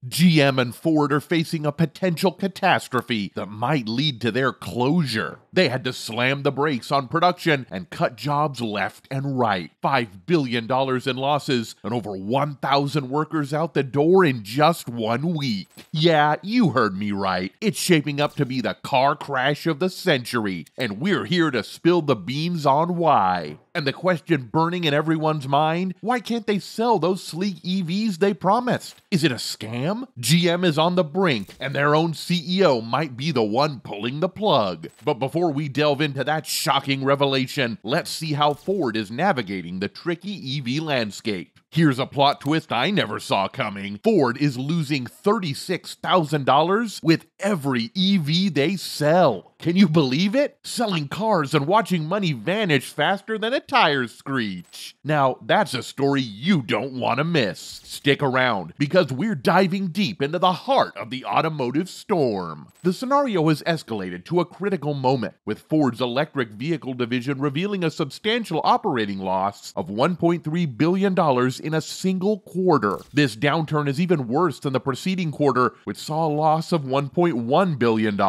GM and Ford are facing a potential catastrophe that might lead to their closure. They had to slam the brakes on production and cut jobs left and right. $5 billion in losses and over 1,000 workers out the door in just 1 week. Yeah, you heard me right. It's shaping up to be the car crash of the century, and we're here to spill the beans on why. And the question burning in everyone's mind, why can't they sell those sleek EVs they promised? Is it a scam? GM is on the brink, and their own CEO might be the one pulling the plug. But before we delve into that shocking revelation, let's see how Ford is navigating the tricky EV landscape. Here's a plot twist I never saw coming. Ford is losing $36,000 with every EV they sell. Can you believe it? Selling cars and watching money vanish faster than a tire screech. Now, that's a story you don't want to miss. Stick around, because we're diving deep into the heart of the automotive storm. The scenario has escalated to a critical moment, with Ford's electric vehicle division revealing a substantial operating loss of $1.3 billion in a single quarter. This downturn is even worse than the preceding quarter, which saw a loss of $1.1 billion.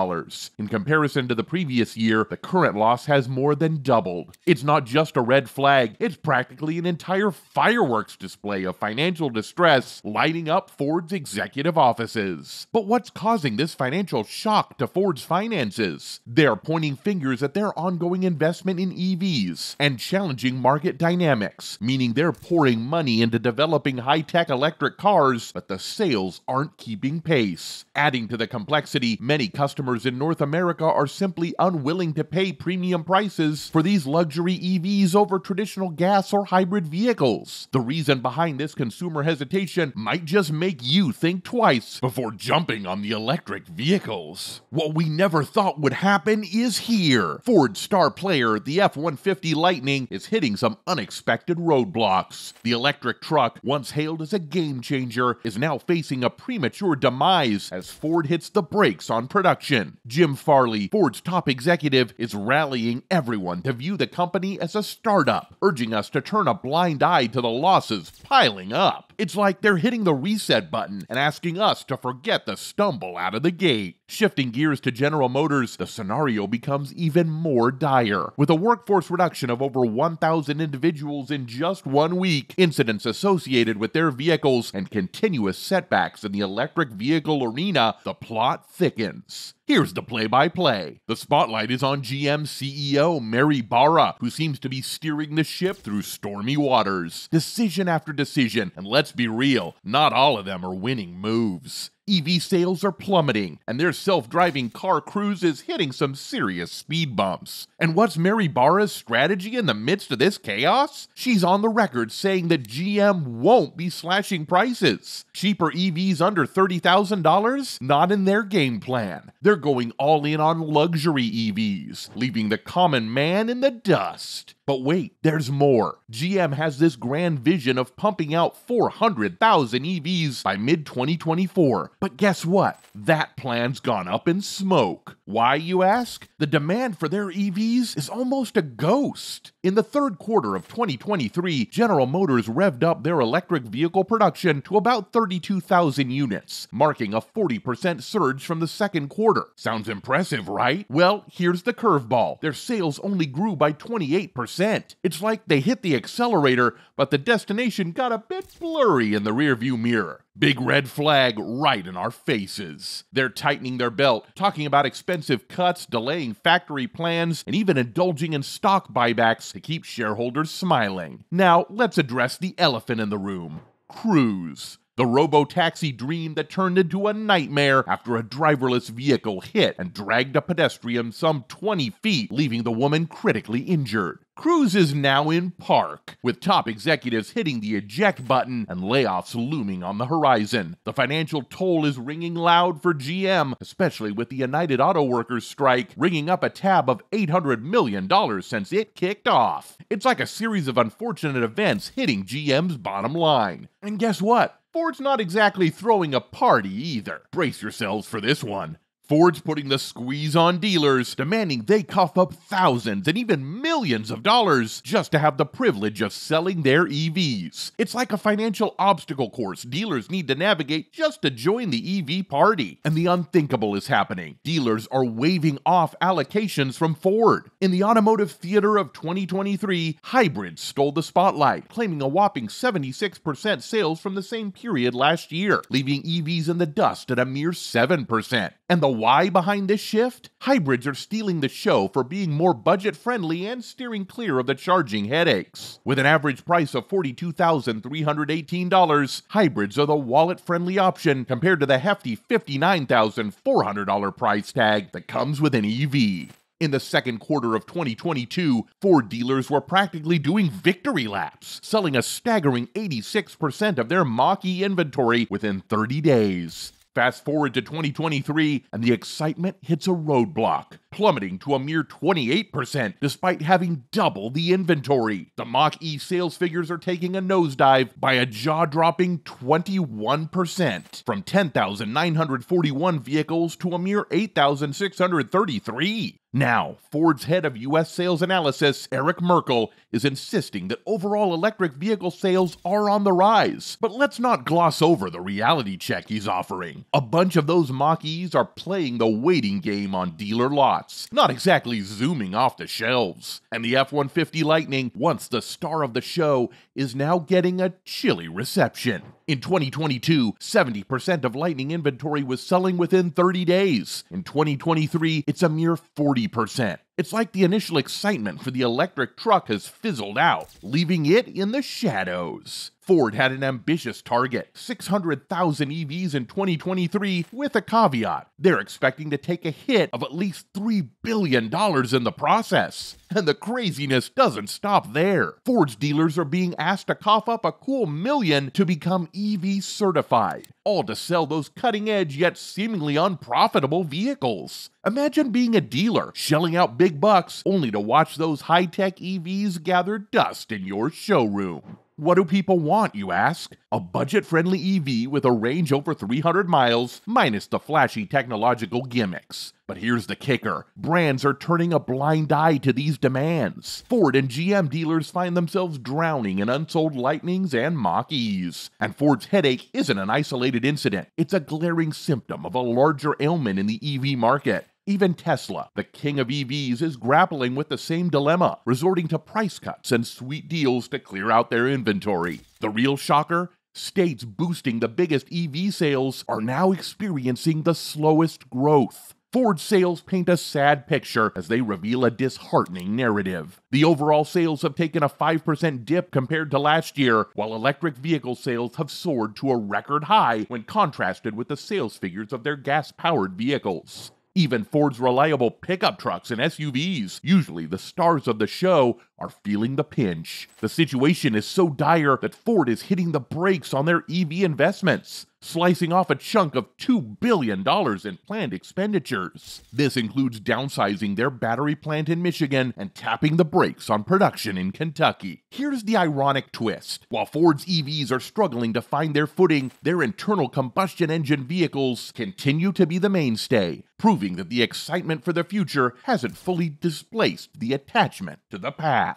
In comparison to the previous year, the current loss has more than doubled. It's not just a red flag, it's practically an entire fireworks display of financial distress lighting up Ford's executive offices. But what's causing this financial shock to Ford's finances? They're pointing fingers at their ongoing investment in EVs and challenging market dynamics, meaning they're pouring money into developing high-tech electric cars, but the sales aren't keeping pace. Adding to the complexity, many customers in North America are simply unwilling to pay premium prices for these luxury EVs over traditional gas or hybrid vehicles. The reason behind this consumer hesitation might just make you think twice before jumping on the electric vehicles. What we never thought would happen is here. Ford's star player, the F-150 Lightning, is hitting some unexpected roadblocks. The electric truck, once hailed as a game changer, is now facing a premature demise as Ford hits the brakes on production. Jim Farley, Ford's top executive, is rallying everyone to view the company as a startup, urging us to turn a blind eye to the losses piling up. It's like they're hitting the reset button and asking us to forget the stumble out of the gate. Shifting gears to General Motors, the scenario becomes even more dire. With a workforce reduction of over 1,000 individuals in just 1 week, incidents associated with their vehicles, and continuous setbacks in the electric vehicle arena, the plot thickens. Here's the play-by-play. The spotlight is on GM CEO Mary Barra, who seems to be steering the ship through stormy waters. Decision after decision, and let's be real, not all of them are winning moves. EV sales are plummeting, and their self-driving car cruise is hitting some serious speed bumps. And what's Mary Barra's strategy in the midst of this chaos? She's on the record saying that GM won't be slashing prices. Cheaper EVs under $30,000? Not in their game plan. They're going all in on luxury EVs, leaving the common man in the dust. But wait, there's more. GM has this grand vision of pumping out 400,000 EVs by mid-2024. But guess what? That plan's gone up in smoke. Why, you ask? The demand for their EVs is almost a ghost. In the third quarter of 2023, General Motors revved up their electric vehicle production to about 32,000 units, marking a 40% surge from the second quarter. Sounds impressive, right? Well, here's the curveball. Their sales only grew by 28%. It's like they hit the accelerator, but the destination got a bit blurry in the rearview mirror. Big red flag right in our faces. They're tightening their belt, talking about expensive cuts, delaying factory plans, and even indulging in stock buybacks to keep shareholders smiling. Now, let's address the elephant in the room: Cruise. The robo-taxi dream that turned into a nightmare after a driverless vehicle hit and dragged a pedestrian some 20 feet, leaving the woman critically injured. Cruise is now in park, with top executives hitting the eject button and layoffs looming on the horizon. The financial toll is ringing loud for GM, especially with the United Auto Workers strike ringing up a tab of $800 million since it kicked off. It's like a series of unfortunate events hitting GM's bottom line. And guess what? Ford's not exactly throwing a party either. Brace yourselves for this one. Ford's putting the squeeze on dealers, demanding they cough up thousands and even millions of dollars just to have the privilege of selling their EVs. It's like a financial obstacle course dealers need to navigate just to join the EV party. And the unthinkable is happening. Dealers are waving off allocations from Ford. In the automotive theater of 2023, hybrids stole the spotlight, claiming a whopping 76% sales from the same period last year, leaving EVs in the dust at a mere 7%. And the why behind this shift? Hybrids are stealing the show for being more budget-friendly and steering clear of the charging headaches. With an average price of $42,318, hybrids are the wallet-friendly option compared to the hefty $59,400 price tag that comes with an EV. In the second quarter of 2022, Ford dealers were practically doing victory laps, selling a staggering 86% of their Mach-E inventory within 30 days. Fast forward to 2023, and the excitement hits a roadblock, plummeting to a mere 28% despite having double the inventory. The Mach-E sales figures are taking a nosedive by a jaw-dropping 21%, from 10,941 vehicles to a mere 8,633. Now, Ford's head of U.S. sales analysis, Eric Merkel, is insisting that overall electric vehicle sales are on the rise. But let's not gloss over the reality check he's offering. A bunch of those Mach-Es are playing the waiting game on dealer lots, not exactly zooming off the shelves. And the F-150 Lightning, once the star of the show, is now getting a chilly reception. In 2022, 70% of Lightning inventory was selling within 30 days. In 2023, it's a mere 40%. It's like the initial excitement for the electric truck has fizzled out, leaving it in the shadows. Ford had an ambitious target, 600,000 EVs in 2023, with a caveat. They're expecting to take a hit of at least $3 billion in the process. And the craziness doesn't stop there. Ford's dealers are being asked to cough up a cool $1 million to become EV certified, all to sell those cutting-edge yet seemingly unprofitable vehicles. Imagine being a dealer, shelling out big bucks, only to watch those high-tech EVs gather dust in your showroom. What do people want, you ask? A budget-friendly EV with a range over 300 miles, minus the flashy technological gimmicks. But here's the kicker. Brands are turning a blind eye to these demands. Ford and GM dealers find themselves drowning in unsold Lightnings and Mach-Es. And Ford's headache isn't an isolated incident. It's a glaring symptom of a larger ailment in the EV market. Even Tesla, the king of EVs, is grappling with the same dilemma, resorting to price cuts and sweet deals to clear out their inventory. The real shocker? States boosting the biggest EV sales are now experiencing the slowest growth. Ford sales paint a sad picture as they reveal a disheartening narrative. The overall sales have taken a 5% dip compared to last year, while electric vehicle sales have soared to a record high when contrasted with the sales figures of their gas-powered vehicles. Even Ford's reliable pickup trucks and SUVs, usually the stars of the show, are feeling the pinch. The situation is so dire that Ford is hitting the brakes on their EV investments, slicing off a chunk of $2 billion in planned expenditures. This includes downsizing their battery plant in Michigan and tapping the brakes on production in Kentucky. Here's the ironic twist. While Ford's EVs are struggling to find their footing, their internal combustion engine vehicles continue to be the mainstay, proving that the excitement for the future hasn't fully displaced the attachment to the past.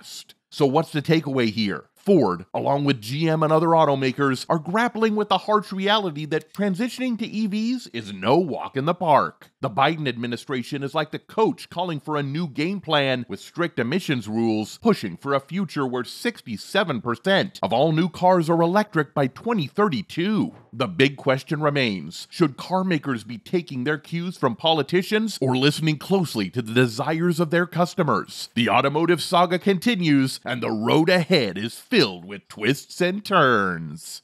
So what's the takeaway here? Ford, along with GM and other automakers, are grappling with the harsh reality that transitioning to EVs is no walk in the park. The Biden administration is like the coach calling for a new game plan with strict emissions rules, pushing for a future where 67% of all new cars are electric by 2032. The big question remains, should car makers be taking their cues from politicians or listening closely to the desires of their customers? The automotive saga continues, and the road ahead is filled with twists and turns.